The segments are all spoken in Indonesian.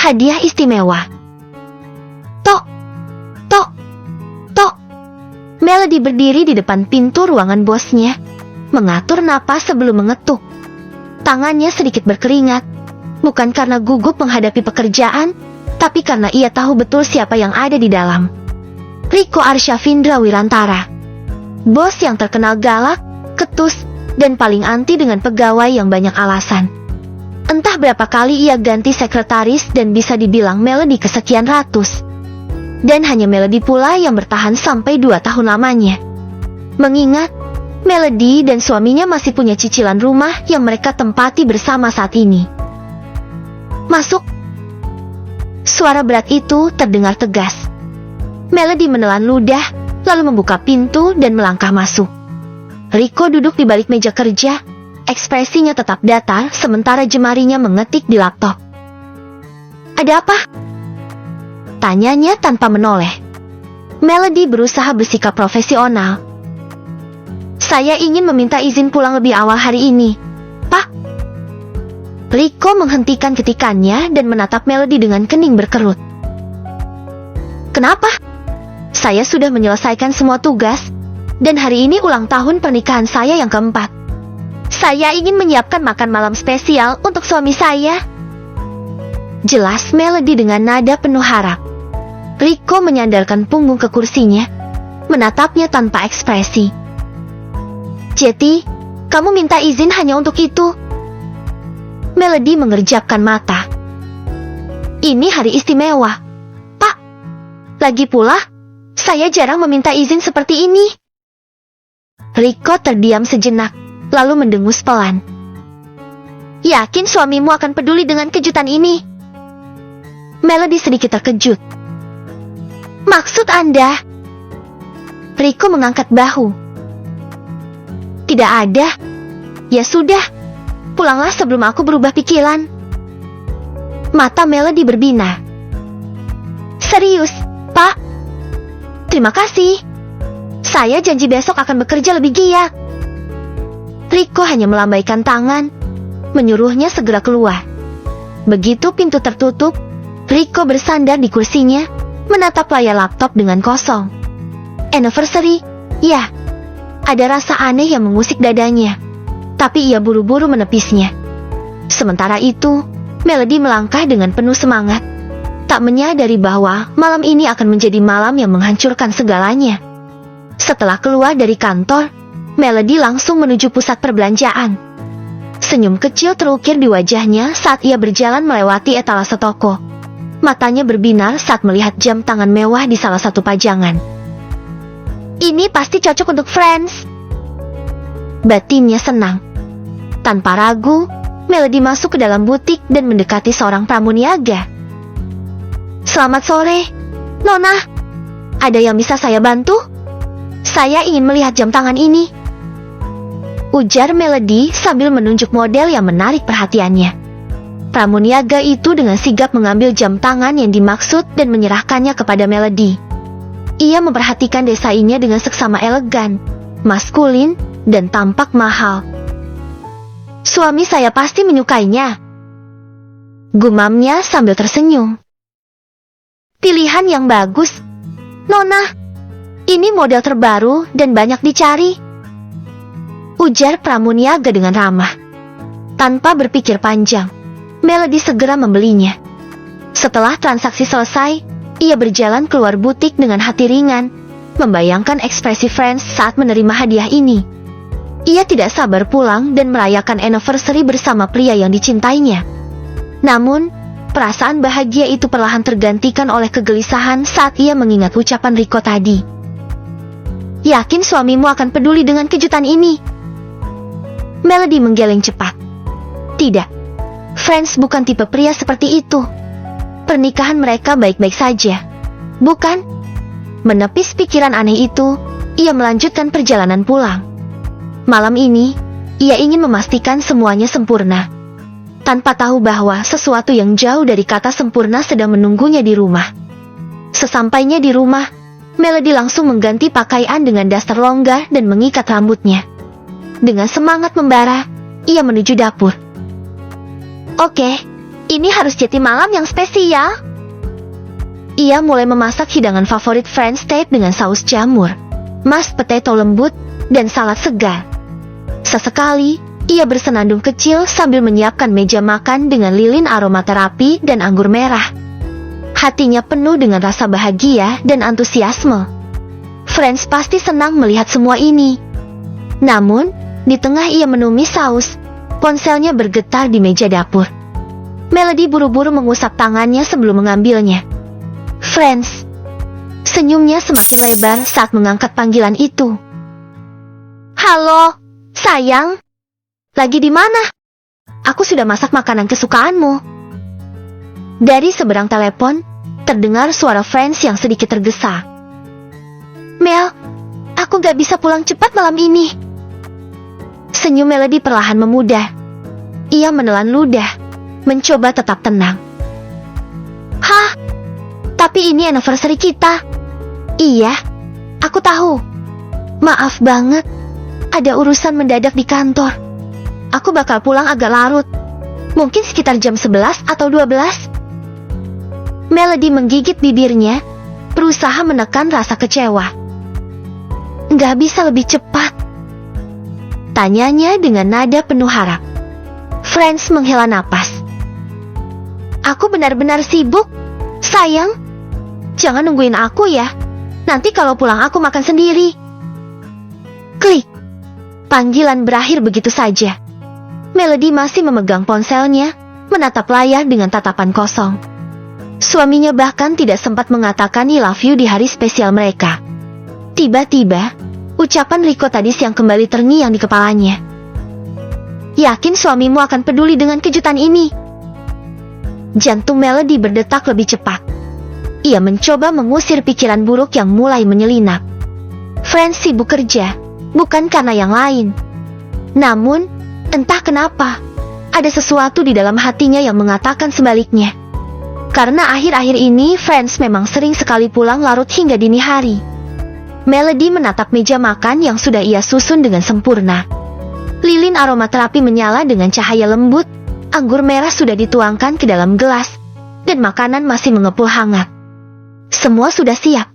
Hadiah istimewa. Tok, tok, tok. Melody berdiri di depan pintu ruangan bosnya, mengatur napas sebelum mengetuk. Tangannya sedikit berkeringat, bukan karena gugup menghadapi pekerjaan, tapi karena ia tahu betul siapa yang ada di dalam. Riko Arsyafindra Wirantara, bos yang terkenal galak, ketus, dan paling anti dengan pegawai yang banyak alasan. Entah berapa kali ia ganti sekretaris dan bisa dibilang Melody kesekian ratus. Dan hanya Melody pula yang bertahan sampai 2 tahun lamanya. Mengingat Melody dan suaminya masih punya cicilan rumah yang mereka tempati bersama saat ini. Masuk. Suara berat itu terdengar tegas. Melody menelan ludah, lalu membuka pintu dan melangkah masuk. Riko duduk di balik meja kerja, ekspresinya tetap datar sementara jemarinya mengetik di laptop. Ada apa? Tanyanya tanpa menoleh. Melody berusaha bersikap profesional. Saya ingin meminta izin pulang lebih awal hari ini, Pak. Riko menghentikan ketikannya dan menatap Melody dengan kening berkerut. Kenapa? Saya sudah menyelesaikan semua tugas, dan hari ini ulang tahun pernikahan saya yang keempat. Saya ingin menyiapkan makan malam spesial untuk suami saya. Jelas Melody dengan nada penuh harap. Riko menyandarkan punggung ke kursinya, menatapnya tanpa ekspresi. Jeti, kamu minta izin hanya untuk itu? Melody mengerjapkan mata. Ini hari istimewa, Pak. Lagi pula, saya jarang meminta izin seperti ini. Riko terdiam sejenak, lalu mendengus pelan. Yakin suamimu akan peduli dengan kejutan ini? Melody sedikit terkejut. Maksud Anda? Riko mengangkat bahu. Tidak ada. Ya sudah, pulanglah sebelum aku berubah pikiran. Mata Melody berbinar. Serius, Pak? Terima kasih. Saya janji besok akan bekerja lebih giat. Riko hanya melambaikan tangan, menyuruhnya segera keluar. Begitu pintu tertutup, Riko bersandar di kursinya, menatap layar laptop dengan kosong. Anniversary, ya. Ada rasa aneh yang mengusik dadanya, tapi ia buru-buru menepisnya. Sementara itu, Melody melangkah dengan penuh semangat, tak menyadari bahwa malam ini akan menjadi malam yang menghancurkan segalanya. Setelah keluar dari kantor, Melody langsung menuju pusat perbelanjaan. Senyum kecil terukir di wajahnya saat ia berjalan melewati etalase toko. Matanya berbinar saat melihat jam tangan mewah di salah satu pajangan. Ini pasti cocok untuk Friends. Batinnya senang. Tanpa ragu, Melody masuk ke dalam butik dan mendekati seorang pramuniaga. Selamat sore, Nona. Ada yang bisa saya bantu? Saya ingin melihat jam tangan ini, ujar Melody sambil menunjuk model yang menarik perhatiannya. Pramuniaga itu dengan sigap mengambil jam tangan yang dimaksud dan menyerahkannya kepada Melody. Ia memperhatikan desainnya dengan seksama elegan, maskulin, dan tampak mahal. Suami saya pasti menyukainya, gumamnya sambil tersenyum. Pilihan yang bagus, Nona. Ini model terbaru dan banyak dicari, ujar pramuniaga dengan ramah. Tanpa berpikir panjang, Melody segera membelinya. Setelah transaksi selesai, ia berjalan keluar butik dengan hati ringan, membayangkan ekspresi Friends saat menerima hadiah ini. Ia tidak sabar pulang dan merayakan anniversary bersama pria yang dicintainya. Namun, perasaan bahagia itu perlahan tergantikan oleh kegelisahan saat ia mengingat ucapan Riko tadi. Yakin suamimu akan peduli dengan kejutan ini? Melody menggeleng cepat. Tidak, Friends bukan tipe pria seperti itu. Pernikahan mereka baik-baik saja, bukan? Menepis pikiran aneh itu, ia melanjutkan perjalanan pulang. Malam ini, ia ingin memastikan semuanya sempurna, tanpa tahu bahwa sesuatu yang jauh dari kata sempurna sedang menunggunya di rumah. Sesampainya di rumah, Melody langsung mengganti pakaian dengan daster longgar dan mengikat rambutnya. Dengan semangat membara, ia menuju dapur. Oke, Ini harus jadi malam yang spesial. Ia mulai memasak hidangan favorit French Tape dengan saus jamur, mashed potato lembut, dan salad segar. Sesekali, ia bersenandung kecil sambil menyiapkan meja makan dengan lilin aromaterapi dan anggur merah. Hatinya penuh dengan rasa bahagia dan antusiasme. Franz pasti senang melihat semua ini. Namun, di tengah ia menumis saus, ponselnya bergetar di meja dapur. Melody buru-buru mengusap tangannya sebelum mengambilnya. Franz. Senyumnya semakin lebar saat mengangkat panggilan itu. Halo, sayang. Lagi di mana? Aku sudah masak makanan kesukaanmu. Dari seberang telepon, terdengar suara Franz yang sedikit tergesa. Mel, aku gak bisa pulang cepat malam ini. Senyum Melody perlahan memudar. Ia menelan ludah, mencoba tetap tenang. Hah? Tapi ini anniversary kita. Iya, aku tahu. Maaf banget, ada urusan mendadak di kantor. Aku bakal pulang agak larut. Mungkin sekitar jam 11 atau 12. Melody menggigit bibirnya, berusaha menekan rasa kecewa. Nggak bisa lebih cepat? Tanyanya dengan nada penuh harap. Franz menghela napas. Aku benar-benar sibuk, sayang. Jangan nungguin aku ya. Nanti kalau pulang aku makan sendiri. Klik. Panggilan berakhir begitu saja. Melody masih memegang ponselnya, menatap layar dengan tatapan kosong. Suaminya bahkan tidak sempat mengatakan I love you di hari spesial mereka. Tiba-tiba, ucapan Rico tadi yang kembali terngiang di kepalanya. Yakin suamimu akan peduli dengan kejutan ini? Jantung Melody berdetak lebih cepat. Ia mencoba mengusir pikiran buruk yang mulai menyelinap. Franz sibuk kerja, bukan karena yang lain. Namun, entah kenapa, ada sesuatu di dalam hatinya yang mengatakan sebaliknya. Karena akhir-akhir ini Franz memang sering sekali pulang larut hingga dini hari. Melody menatap meja makan yang sudah ia susun dengan sempurna. Lilin aromaterapi menyala dengan cahaya lembut, anggur merah sudah dituangkan ke dalam gelas, dan makanan masih mengepul hangat. Semua sudah siap.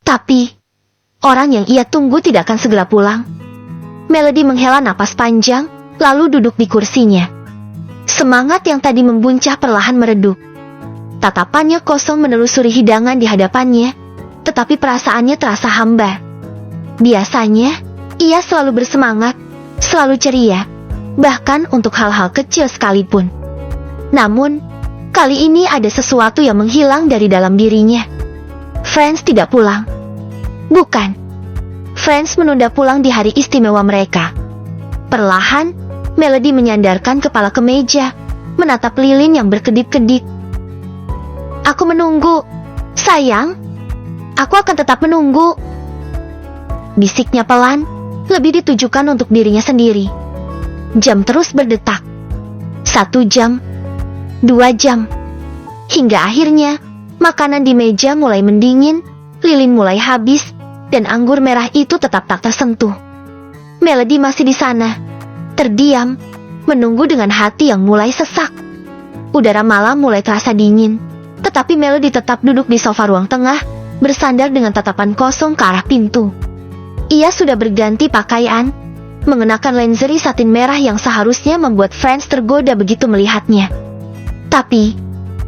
Tapi, orang yang ia tunggu tidak akan segera pulang. Melody menghela napas panjang, lalu duduk di kursinya. Semangat yang tadi membuncah perlahan meredup. Tatapannya kosong menelusuri hidangan di hadapannya, tetapi perasaannya terasa hambar. Biasanya, ia selalu bersemangat, selalu ceria, bahkan untuk hal-hal kecil sekalipun. Namun, kali ini ada sesuatu yang menghilang dari dalam dirinya. Franz tidak pulang. Bukan. Franz menunda pulang di hari istimewa mereka. Perlahan, Melody menyandarkan kepala ke meja, menatap lilin yang berkedip-kedip. Aku menunggu, sayang. Aku akan tetap menunggu. Bisiknya pelan, lebih ditujukan untuk dirinya sendiri. Jam terus berdetak. 1 jam, 2 jam. Hingga akhirnya, makanan di meja mulai mendingin, lilin mulai habis, dan anggur merah itu tetap tak tersentuh. Melody masih di sana, terdiam, menunggu dengan hati yang mulai sesak. Udara malam mulai terasa dingin, tetapi Melody tetap duduk di sofa ruang tengah, bersandar dengan tatapan kosong ke arah pintu. Ia sudah berganti pakaian, mengenakan lingerie satin merah yang seharusnya membuat Franz tergoda begitu melihatnya. Tapi,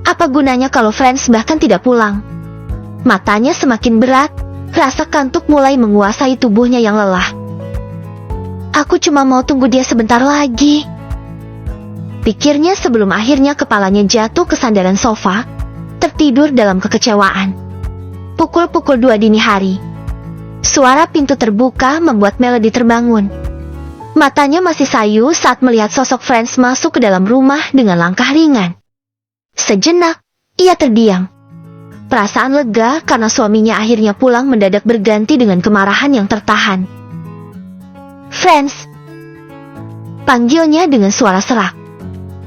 apa gunanya kalau Franz bahkan tidak pulang? Matanya semakin berat, rasa kantuk mulai menguasai tubuhnya yang lelah. Aku cuma mau tunggu dia sebentar lagi, pikirnya sebelum akhirnya kepalanya jatuh ke sandaran sofa, tertidur dalam kekecewaan. Pukul 2 dini hari. Suara pintu terbuka membuat Melody terbangun. Matanya masih sayu saat melihat sosok Franz masuk ke dalam rumah dengan langkah ringan. Sejenak, ia terdiam. Perasaan lega karena suaminya akhirnya pulang mendadak berganti dengan kemarahan yang tertahan. Franz, panggilnya dengan suara serak.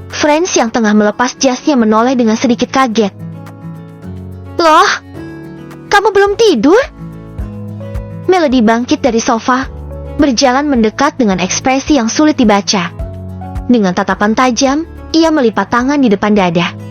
Franz yang tengah melepas jasnya menoleh dengan sedikit kaget. Loh, kamu belum tidur? Melody bangkit dari sofa, berjalan mendekat dengan ekspresi yang sulit dibaca. Dengan tatapan tajam, Ia melipat tangan di depan dada.